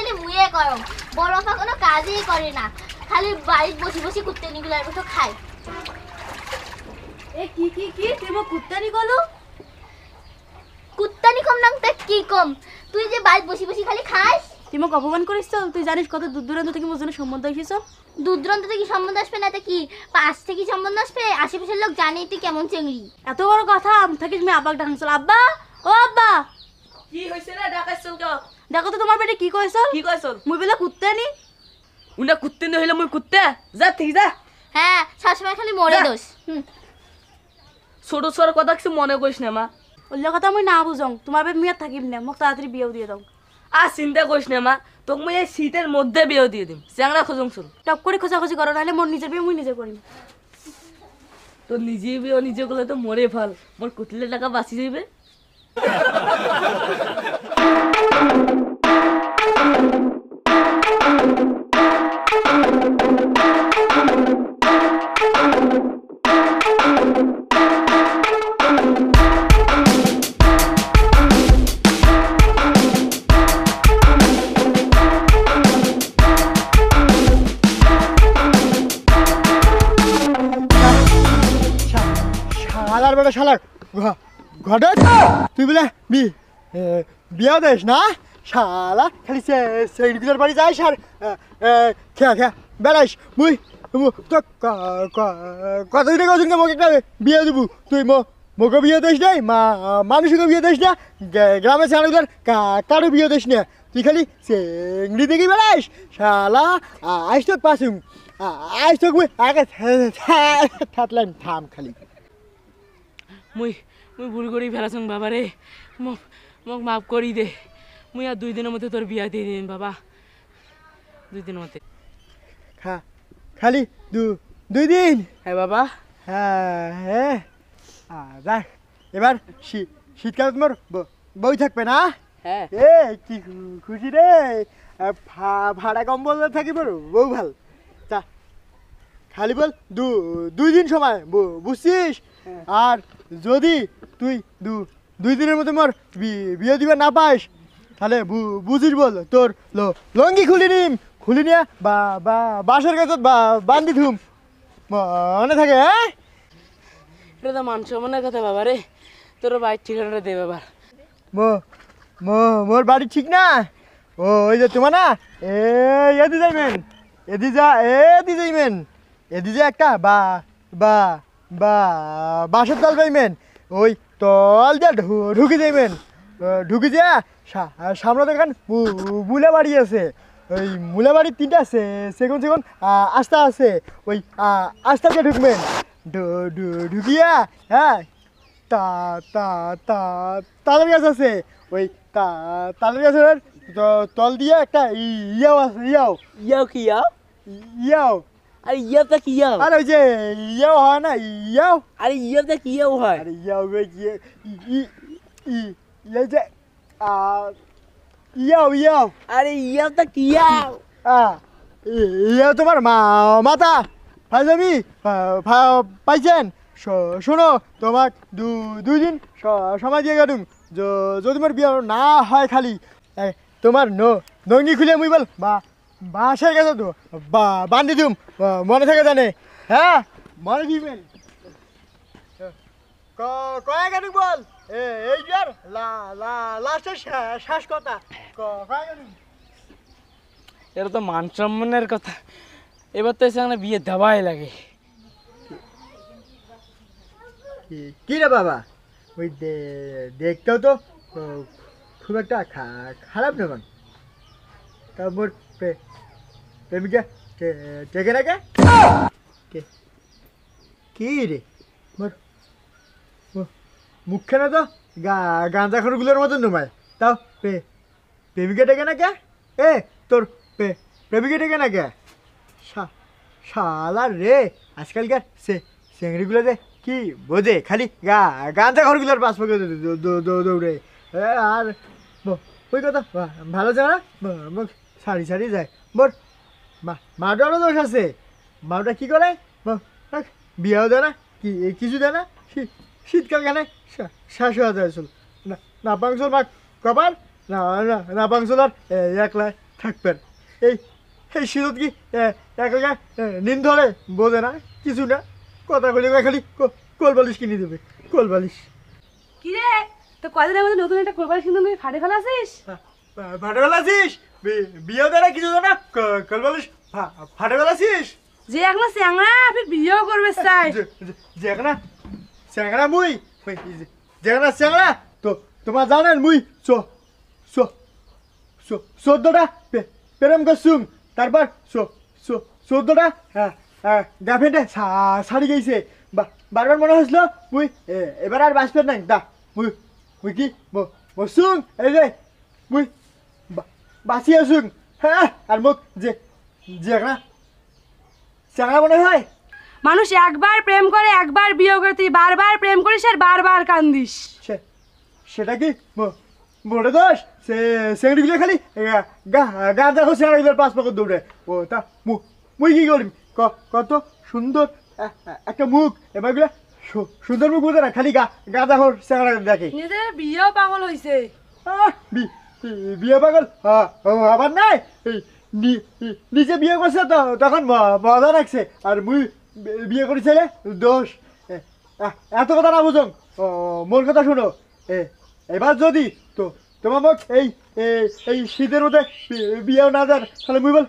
খালি মুয়ে করো, বড় আপা কোনো কাজই করে না, খালি বাড়িতে বসে বসে কুত্তানিগুলোর মতো খায়। এ কি কি কি তুই মো কুত্তানি গলো? কুত্তানি কম নাম তা কি কম, তুই যে বাড়িতে বসে বসে খালি খাস। তুই মোক অপমান করিস তো? তুই জানিস কত দূর দূরান্ত থেকে মোর জন্য সম্বন্ধ এসেছ? দূর দূরান্ত থেকে সম্বন্ধ আসবে না তা কি, পাশ থেকে সম্বন্ধ আসবে? আশেপাশের লোক জানেই তুই কেমন চেংড়ি। এত বড় কথা থাকিস তুমি আব্বাকে ডাকন চল। আব্বা, ও আব্বা, কি হইছে রে ডাকাইছল কে? দেখো তো তোমার বেটে কি কইছ? কি কইছল? মুই বলে কুত্তানি। উনা কুত্তে ন হইলে মুই কুত্তে যা ঠিক যা। হ্যাঁ, সবসময় খালি মরে যা। দোষ। ছোট ছোট কথা কিছু মনে করিস না মা। ওইলা কথা মুই না বুঝং, তোমার বেট মিয়া থাকিম না, মোক তাড়াতাড়ি বিয়েও দিয়ে দাও। আর চিন্তা করিস না মা, তোকে মুই এই শীতের মধ্যে বিয়ে দিয়ে দিম। চ্যাংড়া খোঁজং চল। টপ করে খোঁজাখুঁজি করো, নাহলে মোর নিজের বিয়ে মুই নিজে করিম। তো নিজে বিয়ে নিজে করলে তো মরে ভাল, মোর কুতলে টাকা বাঁচি যাইবে। শালার বেটা শালার ঘটে তুই বলে বিয়া দেশ না শালা খালি সেইগুলোর বাড়ি যাইস আর খেয়া খেয়া বেড়াইস মুই তো কতদিনে কতদিনকে মোকে একটা বিয়ে দেবো, তুই মোকে বিয়ে দিস নাই, মানুষকে বিয়ে দিস না, গ্রামের ছেলেগুলোর কারো বিয়ে দিস না, তুই খালি চেংড়ি দেখি বেড়াইস শালা। আইস তো পাসুম, আইস তো মুই আগে থাকলাম থাম খালি। মুই মুই ভুল করি ফেলাছং বাবা রে, মোক মোক মাফ করি দে। মুই আর 2 দিনের মধ্যে তোর বিয়া দিয়ে দিন বাবা, 2 দিনের মধ্যে। খালি 2 দিন? হ্যাঁ বাবা। হ্যাঁ দেখ এবার শীতকালে তোমার বই থাকবে না? হ্যাঁ। এ কি খুশি রে, ভাড়া কম্বল থাকিব বউ ভাল। তা খালি বল 2 দিন সময় বুঝছিস? আর যদি তুই 2 দিনের মধ্যে মোর বিয়ে দিবে না পাস তাহলে বুঝিস বল তোর লঙ্গি খুলি নিয়ে বাসের কাছে বান্ধি থুম, মনে থাকে? হ্যাঁ, এটা তো মান সম্মানের কথা বাবা রে, তোর বাড়ির ঠিকানাটা দে বাবা। মোর বাড়ি ঠিক না, ওই যে তোমার না এদি যাইবেন, এদি যে একটা বাঁশের তল পাইবেন, ওই তল দিয়ে ঢুকে যাইবেন, ঢুকে যা সামনে দেখেন মুলা বাড়ি আছে, ওই মুলা বাড়ির 3টা সেগুন আস্তা আছে, ওই আস্তাকে ঢুকবেন, ঢুকিয়া হ্যাঁ তালের গাছ আছে, ওই তালের গাছের তল দিয়ে একটা ইয়াও আছে, ইয়াও কি ইয়াও? ইয়াও আরে ইয়াটা কি ইয়াও? আর ওই যে ইয়াও হয় না, ইয়াও। আরে ইয়াটা কি ইয়াও হয়? আরে ইয়াও ইয়ে যে ইয়াও। আরে ইয়াটা কি ইয়াও? ইয়াও তোমার মাথা ভাইজামি পাইছেন। শোনো, তোমাক 2 দিন সময় দিয়ে গেলুম, যদি তোমার বিয়ে না হয় খালি তোমার নঙ্গি খুলে মুই বল বাসায় গেছো তো বান্ধি দিম, মনে থাকে জানে? হ্যাঁ মনে দিবেন। কয়া গেল বল এইটার লাস্টের শেষ কথা কয়া গেল। এটা তো মান সম্মানের কথা, এবার তো এসে বিয়ে দেওয়াই লাগে। কি রে বাবা, ওই দেখতেও তো খুব একটা খারাপ নয়, তারপর প্রেমিকা টেকে না কি রে মোর মুখখানে তো গাঁজা খড়গুলোর মতো নুমায়, তাও প্রেমিকা টেকে না কে? তোর প্রেমিকা টেকে না কে? শালা রে, আজকালকার চেংড়িগুলো যে কি বোঝে, খালি গাঁজা খড়গুলোর পাশ পকে দৌড়ে। আর ওই কথা ভালো জানা সারি যায়। মোর মাটারও দোষ আছে, মাটা কি করে বিয়াও দেয় না, কিছু দেয় না, শীতকাল কেন শেষ হয়ে যায় চল না পাংশল মাক কবার না পাংশল আর একলা থাকবেন এই এই শীত কি একা নিন ধরে বোঝে না কিছু না কথা বলে খালি কোল বালিশ কিনে দেবে কোল বালিশ কি রে তো কদিনের মধ্যে নতুন একটা কোরবানি কিন্তু তুই ফাটে ফেলাছিস ফাটে ফেলাছিস বিয়ে দেয় না কিছু না কোল বালিশ ফাটে ফেলাছিস যে এখন চ্যাংড়া ফির বিয়েও করবে চাই যেখানে চ্যাংড়া মুই যেখানে চ্যাংড়া তো তোমার জানেন মুই চোদ্দটা প্রেম করছুম তারপর 14টা গার্লফ্রেন্ডে ছাড়ি গেছে বারবার মনে হয়েছিল মুই এবার আর বাঁচবেন নাই দা মুই কি বসুন এই যে মুই বাঁচি আসুন হ্যাঁ আর মোক যে একটা চ্যাংড়া মনে হয় মানুষ একবার প্রেম করে একবার বিয়ে করে তুই বারবার প্রেম করিস আর বারবার কান্দিস সেটা কি মোটে দোষ সে সেগুলো খালি গাঁজা হোক সেগুলোর 5 পকেট দৌড়ে ও তা মুই কি করি কত সুন্দর একটা মুখ এবারগুলো সুন্দর মুখ বুঝে না খালি গাঁজা হোক সেগুলো দেখে নিজের বিয়েও পাগল হয়েছে বিয়ে পাগল আবার নাই নিজে বিয়ে করছে তো তখন মজা লাগছে আর মুই বিয়ে করেছিলে দোষ এত কথা না বুঝুন মোর কথা শুনো এবার যদি তো তোমার মোক এই শীতের মধ্যে বিয়েও না যান তাহলে মুই বল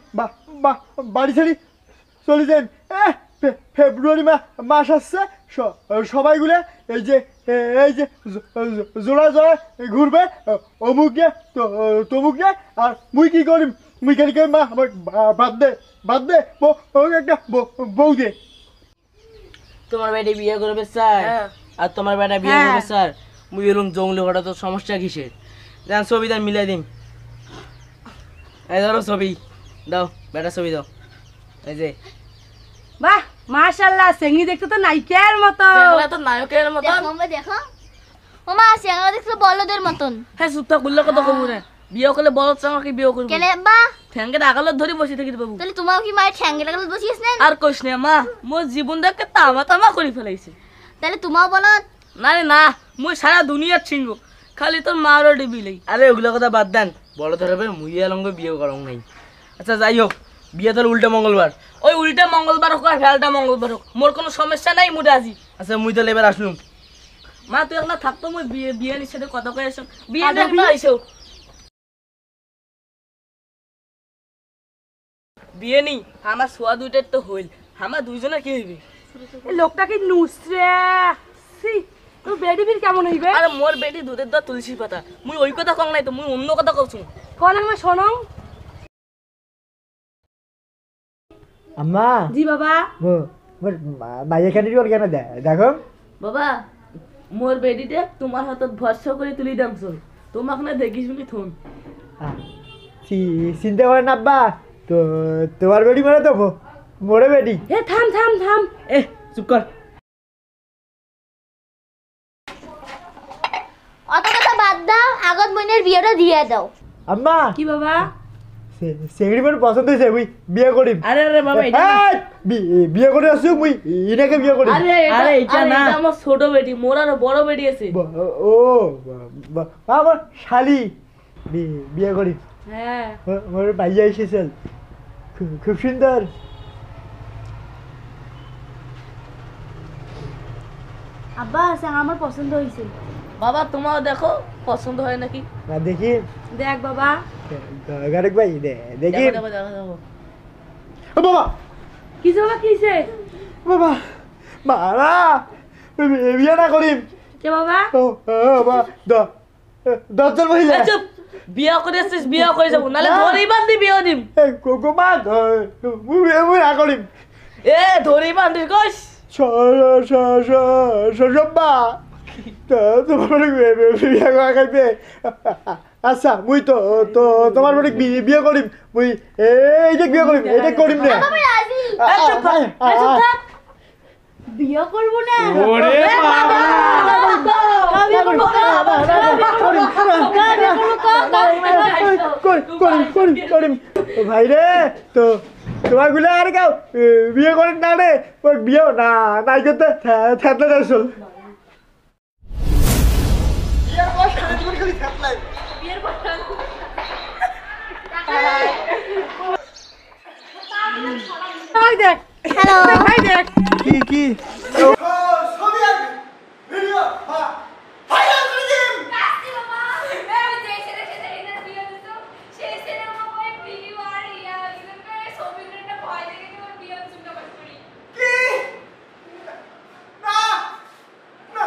বাড়ি ছেড়ি চলে যান ফেব্রুয়ারি মাস আসছে সবাইগুলো এই যে জোড়া জোড়া ঘুরবে অমুকে তমুকে আর মুই কি করিম মুই খালি মা আমার বাদ দে একটা বউ দে তোমার বেটি বিয়ে করবে স্যার আর তোমার বেটা বিয়ে করবে স্যার মুই এরকম জঙ্গলি ঘটা তো সমস্যা কিসের যান ছবিটা মিলাই দিন এই ধরো ছবি দাও বেটা ছবি দাও এই যে বাহ মাশাআল্লাহ সেঙ্গি দেখতে তো নায়িকার মতো এগুলা তো নায়কের মতো দেখো ওমা চ্যাংড়া দেখছো বলদের মতন হ্যাঁ সুপ্তা গুল্লা কত কমু না বিয়ে করলে বলত চামাকে বিয়ে করব কেলে বা ঠ্যাঙ্গে ডাকালত ধরে বসে থাকি বাবু তাহলে তোমাও কি মায়ের ঠ্যাঙ্গে লাগাল বসিস না আর কইস না মা মোর জীবনটাকে তামা তামা করে ফেলাইছে তাহলে তোমাও বলো না রে না মুই সারা দুনিয়ার ছিঙ্গ খালি তোর মারও ডিবিলেই আরে ওগুলো কথা বাদ দেন বড় ধরবে মুই আলঙ্গ বিয়ে করং নাই আচ্ছা যাই হোক বিয়ে তোর উল্টা মঙ্গলবার ওই উল্টা মঙ্গলবার হোক আর ফেলটা মঙ্গলবার হোক মোর কোনো সমস্যা নাই মুই রাজি আচ্ছা মুই তাহলে এবার আসলুম মা তুই এখন থাকতো মুই বিয়ে নির সাথে কথা কয়ে আসো বিয়ে দেখতে আইসো বিয়ে নি আমার সোয়া দুইটার তো হইল আমার দুইজনের কি হইবে এই লোকটা কি নুসরে সি তো বেডি ফির কেমন হইবে আরে মোর বেটি দুধের দা তুলসী পাতা মুই ওই কথা কং নাই তো মুই অন্য কথা কইছু কোন আমার শোনো আম্মা জি বাবা মাইয়া খানি কেন দেখো বাবা মোর বেডিতে তোমার হাতত ভরসা করে তুলি দাম চল তোমাকে না দেখি শুনি থন চিন্তা করেন আব্বা তো তোমার বেটি মানে তো মোরে বেটি এ থাম থাম থাম এ চুপ কর অত কথা বাদ দাও আগত মইনের বিয়েটা দিয়ে দাও আম্মা কি বাবা সেগুলি মানে পছন্দ হয়েছে মুই বিয়ে করিম আরে আরে বাবা এটা বিয়ে করে আসু মুই ইনাকে বিয়ে করি আরে আরে এটা না এটা আমার ছোট বেটি মোর আর বড় বেটি আছে ও আমার শালি বিয়ে করি হ্যাঁ মোর ভাইয়া এসেছে খুব সুন্দর আব্বা স্যাং আমার পছন্দ হইছে বাবা তোমাও দেখো পছন্দ হয় নাকি না দেখি দেখ বাবা গারেক ভাই দেখি দেখো দেখো দেখো ও বাবা কিছে বাবা কিছে বাবা মারা বিয়ে না করিম কে বাবা ও বাবা 10 মহিলা চুপ বিয়া করে আসছিস বিয়া করে যাবো নালে ধরেই বান্ধি বিয়া দিম কোকোমা মুই না করিম এ ধরেই বান্ধি কইস সব্বা তোমার বিয়ে করা খাইবে আচ্ছা মুই তো তোমার বাড়ি বিয়ে করিম মুই এইটা বিয়ে করিম এটা করিম না আমি রাজি বিয়ে করব না ওরে বাবা করিম ভাই রে তো তোমার গুলো আর কেউ বিয়ে করেন না রে ওই বিয়ে না নাই করতে থাকলে আসল ভাই দেখ হ্যালো ভাই দেখ কি কি ছবি আর ভিডিও ভাইরাল করে দিম কি না না না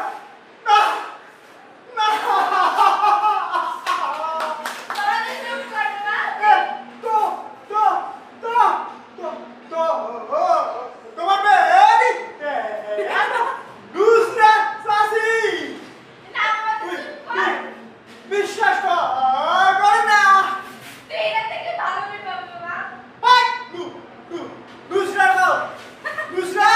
না তো তো তো তো তো তোমার বেরি দুসরা সাসি বিশ্বাস করে না दूसरा लो दूसरा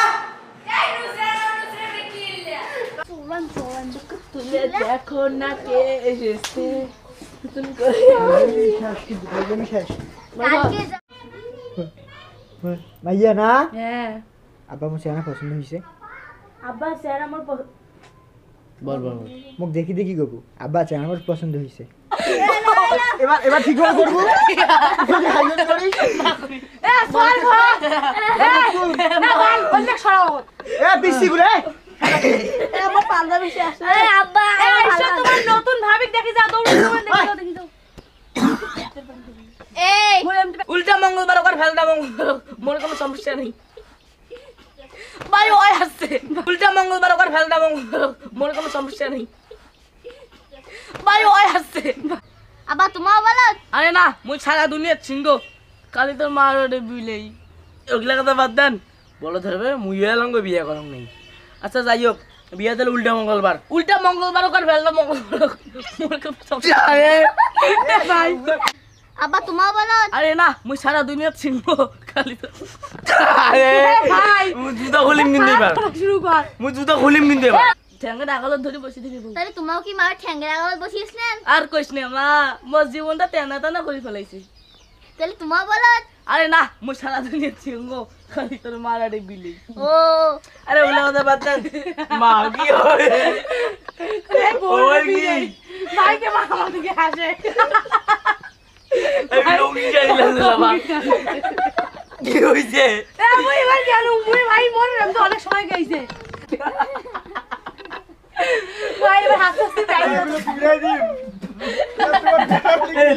তুলে দেখো না কে এসেছে নতুন করে ভাইয়া না হ্যাঁ আব্বা মুছে না পছন্দ হয়েছে আব্বা স্যার আমার বল বল মুখ দেখি দেখি করবো আব্বা আছে আমার পছন্দ হয়েছে এবার এবার ঠিক করে করবো এ সর ঘর না বল অনেক সরাও এ পিসি গুলে আমার পাঞ্জাবি শেষ আরে আব্বা এই এসো তোমার নতুন ভাবিক দেখি যাও দৌড়ে দৌড়ে দেখি যাও এই উল্টা মঙ্গলবার ওখানে ফেলটা মঙ্গলবার মোর কোনো সমস্যা নেই ভাই ওই আসছে উল্টা মঙ্গলবার ওখানে ফেলটা মঙ্গলবার মোর কোনো সমস্যা নেই ভাই ওই আসছে আব্বা তোমার বলো আরে না মুই সারা দুনিয়ার সিংহ কালি তোর মার ওটা বিলেই ওগুলা কথা বাদ দেন বলো ধরবে মুই এলাম বিয়ে করং নেই আচ্ছা যাই হোক বিয়ে তাহলে উল্টা মঙ্গলবার ওখানে ফেলটা মঙ্গলবার মোর কোনো সমস্যা নেই ভাই আব্বা তোমার বলো আরে না মুই সারা দুনিয়ার সিংহ খালি তো আরে ভাই মুই জুতা খুলিম কিন্তু এবার শুরু কর মুই জুতা খুলিম কিন্তু এবার ঠ্যাঙ্গে ডাকালত ধরে বসে দিবি তাহলে তোমাও কি মার ঠ্যাঙ্গের আগল বসিয়েছিলেন আর কইস না মা মোর জীবনটা তেনা তেনা করে ফেলাইছি তাহলে তোমার বলো আরে না মুই সারা দুনিয়ার সিংহ খালি তোর মারারে বিলি ও আরে ওলা কথা বাদ দেন মা কি হবে ওর কি ভাইকে মা আমার দিকে হাসে আমি লঙ্গি গাইলাম বাবা কি হইছে এ মুই ভাই কেন মুই ভাই মন আমি তো অনেক সময় গেছে ভাই এবার হাসতে হাসতে যাই এগুলো ফিরে দিম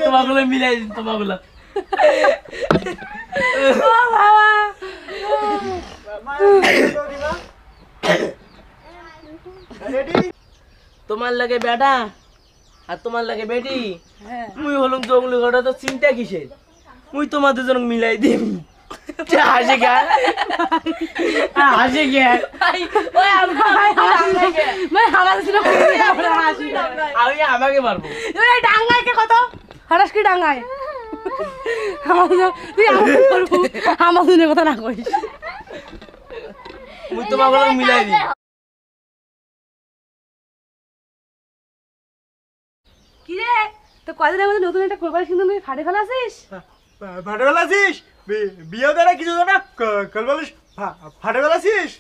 তোমাগুলো মিলাই দিন তোমাগুলো ও বাবা রেডি তোমার লাগে বেটা আর তোমার লাগে বেটি হ্যাঁ মুই হলুম জঙ্গলি ঘটা তো চিন্তা কিসের মুই তোমার দুজন মিলাই দিম হাসে গে হাসে গে ওই ভাই মানে আমার ছিল আমরা হাসি আমি আমাকে মারবো ওই ডাঙ্গায় কে কত হঠাৎ কি ডাঙ্গায় আমার তুই আমার দিনের কথা না কইস মুই তোমাগুলো মিলাই দিম কি রে তো কয়দিনের মধ্যে নতুন একটা কোরবানি কিন্তু তুই ফাটে ফেলাছিস ফাটে ফেলাছিস বিয়ে দ্বারা কিছু জানা কলবালিশ ফাটে ফেলাছিস